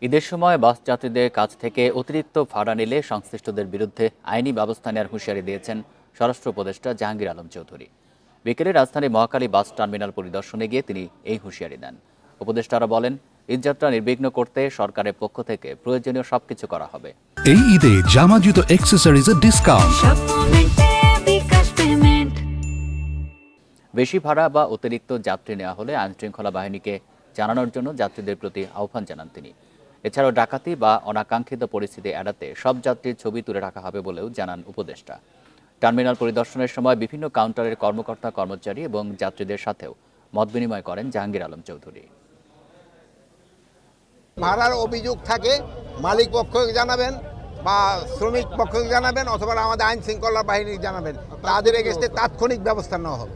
ঈদের সময় বাস যাত্রীদের কাছ থেকে অতিরিক্ত ভাড়া নিলে সংশ্লিষ্টদের বিরুদ্ধে আইনি ব্যবস্থা নেওয়ার হুঁশিয়ারি দিয়েছেন স্বরাষ্ট্র উপদেষ্টা জাহাঙ্গীর আলম চৌধুরী। বিকেলে রাজধানীর মহাখালী বাস টার্মিনাল পরিদর্শনে গিয়ে তিনি এই হুঁশিয়ারি দেন। উপদেষ্টারা বলেন, ঈদযাত্রা নির্বিঘ্ন করতে সরকারের পক্ষ থেকে প্রয়োজনীয় সবকিছু করা হবে। এই ঈদে জামা জুতো অ্যাক্সেসরিজের ডিসকাউন্ট। বেশি ভাড়া বা অতিরিক্ত যাত্রী নেওয়া হলে আইনশৃঙ্খলা বাহিনীকে জানানোর জন্য যাত্রীদের প্রতি আহ্বান জানান তিনি। এছাড়াও ডাকাতি বা অনাকাঙ্ক্ষিত পরিস্থিতি এড়াতে সব যাত্রীর ছবি তুলে রাখা হবে বলেও জানান উপদেষ্টা। টার্মিনাল পরিদর্শনের সময় বিভিন্ন কাউন্টারের কর্মকর্তা কর্মচারী এবং যাত্রীদের সাথেও মতবিনিময় করেন জাহাঙ্গীর আলম চৌধুরী। ভাড়ার অভিযোগ থাকে মালিক পক্ষকে জানাবেন বা শ্রমিক পক্ষকে জানাবেন অথবা আমাদের আইন শৃঙ্খলা বাহিনী জানাবেন, তাদের এগেইনস্টে তাৎক্ষণিক ব্যবস্থা নেওয়া হবে।